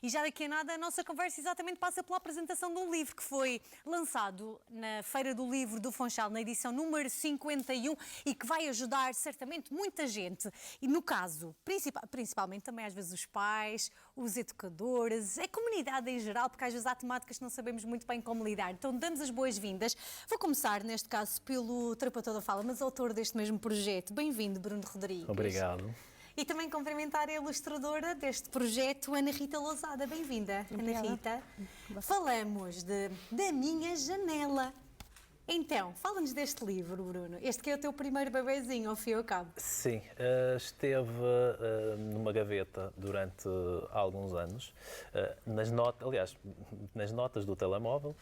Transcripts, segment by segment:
E já daqui a nada a nossa conversa exatamente passa pela apresentação de um livro que foi lançado na Feira do Livro do Funchal, na edição número 51, e que vai ajudar certamente muita gente. E no caso, principalmente também às vezes os pais, os educadores, a comunidade em geral, porque às vezes há temáticas que não sabemos muito bem como lidar. Então damos as boas-vindas. Vou começar, neste caso, pelo terapeuta da fala, mas autor deste mesmo projeto. Bem-vindo, Bruno Rodrigues. Obrigado. E também cumprimentar a ilustradora deste projeto, Ana Rita Lousada. Bem-vinda, Ana Rita. Falamos da minha janela. Então, fala-nos deste livro, Bruno. Este que é o teu primeiro bebezinho, ao fim e ao cabo. Sim, esteve numa gaveta durante alguns anos. Nas notas do telemóvel,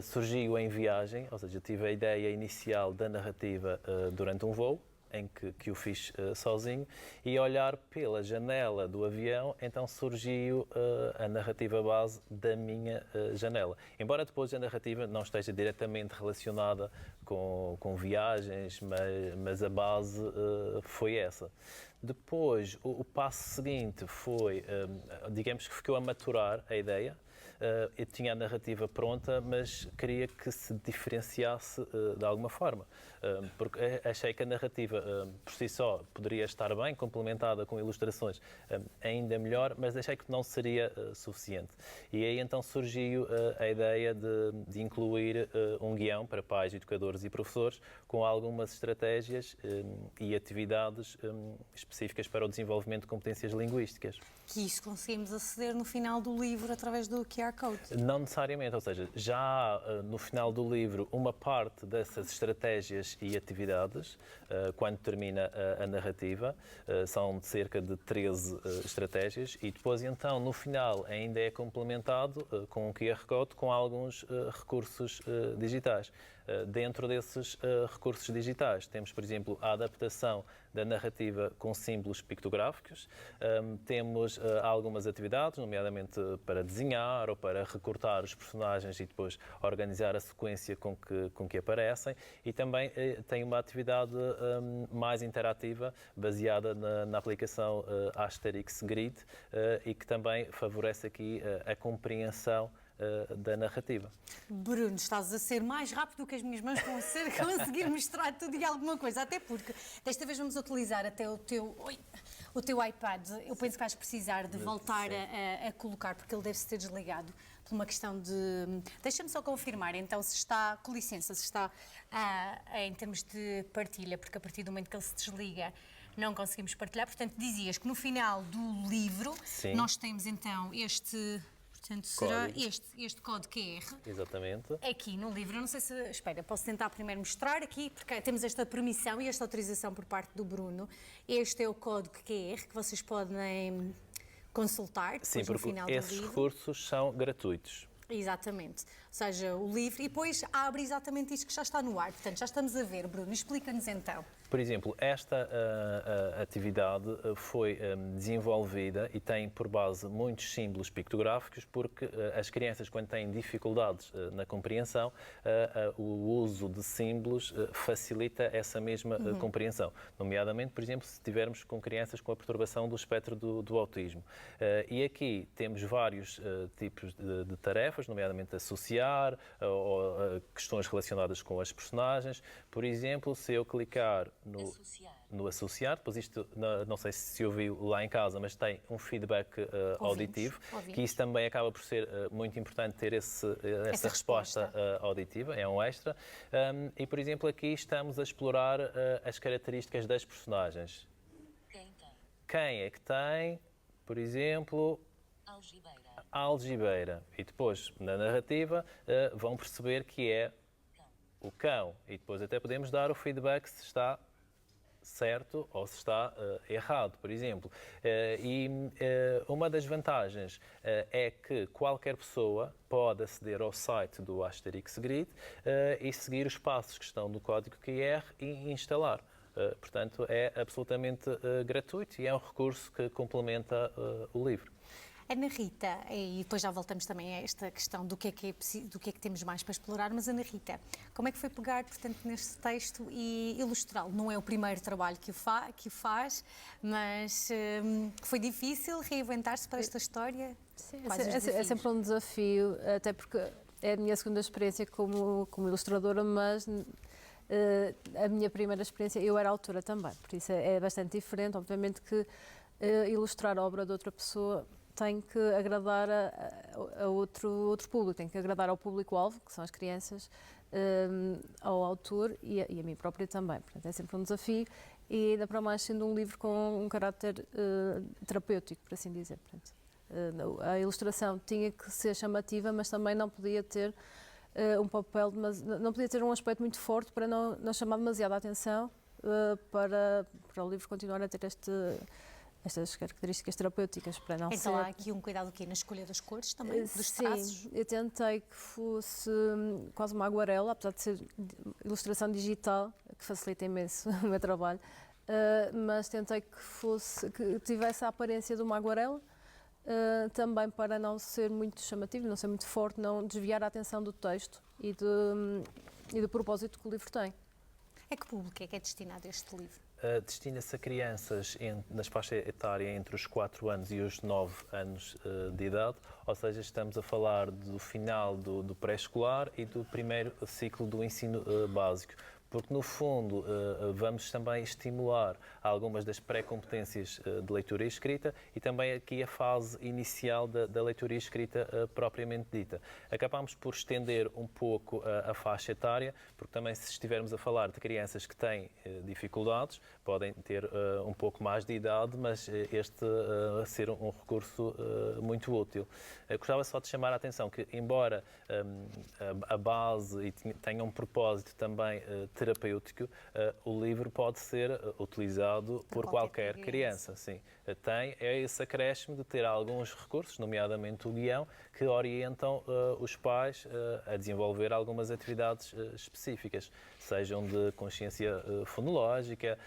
surgiu em viagem, ou seja, tive a ideia inicial da narrativa durante um voo, em que o fiz sozinho, e olhar pela janela do avião, então surgiu a narrativa base da minha janela. Embora depois a narrativa não esteja diretamente relacionada com viagens, mas a base foi essa. Depois, o passo seguinte foi, digamos que ficou a maturar a ideia. Eu tinha a narrativa pronta, mas queria que se diferenciasse de alguma forma, porque achei que a narrativa por si só poderia estar bem, complementada com ilustrações ainda melhor, mas achei que não seria suficiente. E aí então surgiu a ideia de incluir um guião para pais, educadores e professores com algumas estratégias e atividades específicas para o desenvolvimento de competências linguísticas. Que isso conseguimos aceder no final do livro através do QR Code? Não necessariamente, ou seja, já há no final do livro uma parte dessas estratégias e atividades, quando termina a narrativa, são cerca de 13 estratégias, e depois então no final ainda é complementado com um QR Code com alguns recursos digitais. Dentro desses recursos digitais temos, por exemplo, a adaptação da narrativa com símbolos pictográficos, temos algumas atividades, nomeadamente para desenhar ou para recortar os personagens e depois organizar a sequência com que aparecem, e também tem uma atividade mais interativa baseada na aplicação Asterix Grid e que também favorece aqui a compreensão da narrativa. Bruno, estás a ser mais rápido do que as minhas mãos vão conseguir mostrar tudo e alguma coisa, até porque desta vez vamos utilizar até o teu iPad. Eu penso que vais precisar de voltar a colocar, porque ele deve-se ter desligado por uma questão de... Deixa-me só confirmar, então, se está, com licença, se está em termos de partilha, porque a partir do momento que ele se desliga não conseguimos partilhar. Portanto, dizias que no final do livro nós temos então este... Portanto, será este código QR. Exatamente. Aqui no livro, eu não sei se... Espera, posso tentar primeiro mostrar aqui, porque temos esta permissão e esta autorização por parte do Bruno. Este é o código QR que vocês podem consultar depois no final do livro. Esses recursos são gratuitos. Exatamente. Ou seja, o livro... E depois abre exatamente isto que já está no ar. Portanto, já estamos a ver. Bruno, explica-nos então. Por exemplo, esta atividade foi desenvolvida e tem por base muitos símbolos pictográficos, porque as crianças, quando têm dificuldades na compreensão, o uso de símbolos facilita essa mesma compreensão. Nomeadamente, por exemplo, se estivermos com crianças com a perturbação do espectro do autismo. E aqui temos vários tipos de tarefas, nomeadamente associar, ou questões relacionadas com as personagens. Por exemplo, se eu clicar no associar, depois isto, não sei se ouviu lá em casa, mas tem um feedback auditivo, que isso também acaba por ser muito importante ter essa resposta auditiva, é um extra. E, por exemplo, aqui estamos a explorar as características das personagens. Quem é que tem, por exemplo... Algibeira. E depois, na narrativa, vão perceber que é o cão. E depois até podemos dar o feedback se está certo ou se está errado, por exemplo. Uma das vantagens é que qualquer pessoa pode aceder ao site do Asterix Grid e seguir os passos que estão no código QR e instalar. Portanto, é absolutamente gratuito e é um recurso que complementa o livro. Ana Rita, e depois já voltamos também a esta questão do que é que temos mais para explorar, mas Ana Rita, como é que foi pegar, portanto, neste texto e ilustrá-lo? Não é o primeiro trabalho que o faz, mas foi difícil reinventar-se para esta história? Sim, Quais os é desafios? sempre um desafio, até porque é a minha segunda experiência como ilustradora, mas a minha primeira experiência, eu era autora também, por isso é bastante diferente. Obviamente que ilustrar a obra de outra pessoa tem que agradar a outro público, tem que agradar ao público-alvo, que são as crianças, ao autor e a mim própria também. Portanto, é sempre um desafio e ainda para mais sendo um livro com um caráter terapêutico, por assim dizer. Portanto, a ilustração tinha que ser chamativa, mas também não podia ter um papel, não podia ter um aspecto muito forte para não chamar demasiada atenção para o livro continuar a ter estas características terapêuticas, para não Então ser... há aqui um cuidado aqui na escolha das cores também, dos Sim, traços. eu tentei que fosse quase uma aguarela, apesar de ser ilustração digital, que facilita imenso o meu trabalho, mas tentei que tivesse a aparência de uma aguarela, também para não ser muito chamativo, não ser muito forte, não desviar a atenção do texto e do propósito que o livro tem. A que público é que é destinado este livro? Destina-se a crianças nas faixas etárias entre os 4 anos e os 9 anos de idade, ou seja, estamos a falar do final do pré-escolar e do primeiro ciclo do ensino básico. Porque, no fundo, vamos também estimular algumas das pré-competências de leitura e escrita e também aqui a fase inicial da leitura e escrita propriamente dita. Acabamos por estender um pouco a faixa etária, porque também se estivermos a falar de crianças que têm dificuldades, podem ter um pouco mais de idade, mas este ser um recurso muito útil. Gostava só de chamar a atenção que, embora a base tenha um propósito também terapêutico, o livro pode ser utilizado por qualquer criança. Sim. Tem esse acréscimo de ter alguns recursos, nomeadamente o guião, que orientam os pais a desenvolver algumas atividades específicas, sejam de consciência fonológica,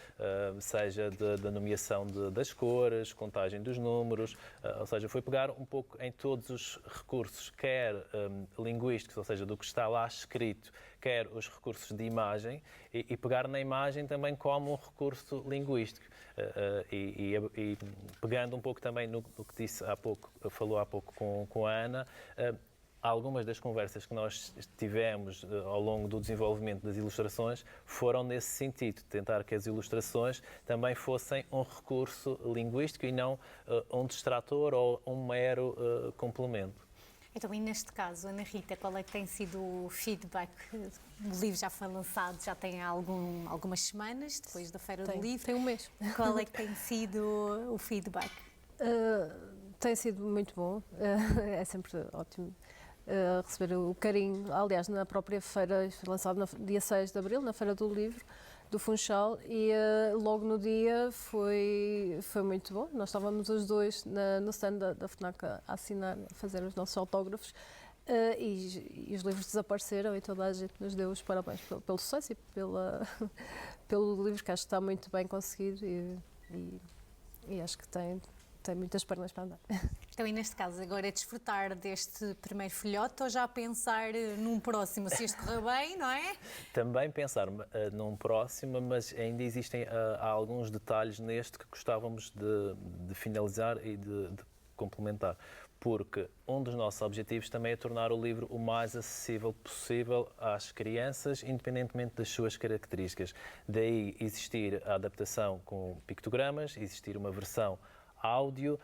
seja da nomeação das cores, contagem dos números, ou seja, foi pegar um pouco em todos os recursos, quer linguísticos, ou seja, do que está lá escrito, quer os recursos de imagem, e pegar na imagem também como um recurso linguístico. E pegando um pouco também no que disse há pouco, falou há pouco com a Ana, algumas das conversas que nós tivemos ao longo do desenvolvimento das ilustrações foram nesse sentido, tentar que as ilustrações também fossem um recurso linguístico e não um distrator ou um mero complemento. Então, e neste caso, Ana Rita, qual é que tem sido o feedback? O livro já foi lançado, já tem algumas semanas, depois da Feira do Livro. Tem um mês. Qual é que tem sido o feedback? Tem sido muito bom, é sempre ótimo receber o carinho. Aliás, na própria feira, foi lançado no dia 6 de Abril, na Feira do Livro, do Funchal, e logo no dia foi muito bom. Nós estávamos os dois no stand da FNAC a assinar, a fazer os nossos autógrafos, e os livros desapareceram e toda a gente nos deu os parabéns pelo sucesso e pelo livro, que acho que está muito bem conseguido e acho que tem muitas pernas para andar. Então, e neste caso, agora é desfrutar deste primeiro filhote ou já pensar num próximo, se este correr bem, não é? Também pensar num próximo, mas ainda existem há alguns detalhes neste que gostávamos de finalizar e de complementar. Porque um dos nossos objetivos também é tornar o livro o mais acessível possível às crianças, independentemente das suas características. Daí existir a adaptação com pictogramas, existir uma versão áudio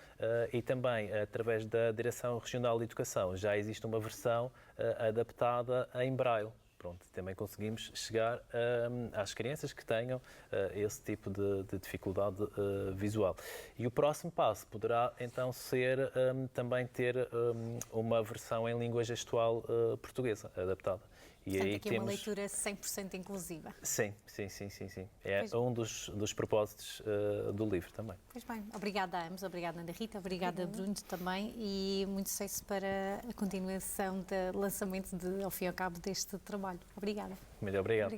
e também através da Direção Regional de Educação já existe uma versão adaptada em braille. Pronto, também conseguimos chegar às crianças que tenham esse tipo de dificuldade visual. E o próximo passo poderá então ser também ter uma versão em língua gestual portuguesa adaptada. E Portanto, aí aqui é uma leitura 100% inclusiva. Sim. É um dos propósitos do livro também. Pois bem, obrigada a ambos, obrigada Ana Rita, obrigada Bruno também e muito sucesso para a continuação do lançamento, ao fim e ao cabo, deste trabalho. Obrigada. Muito obrigado.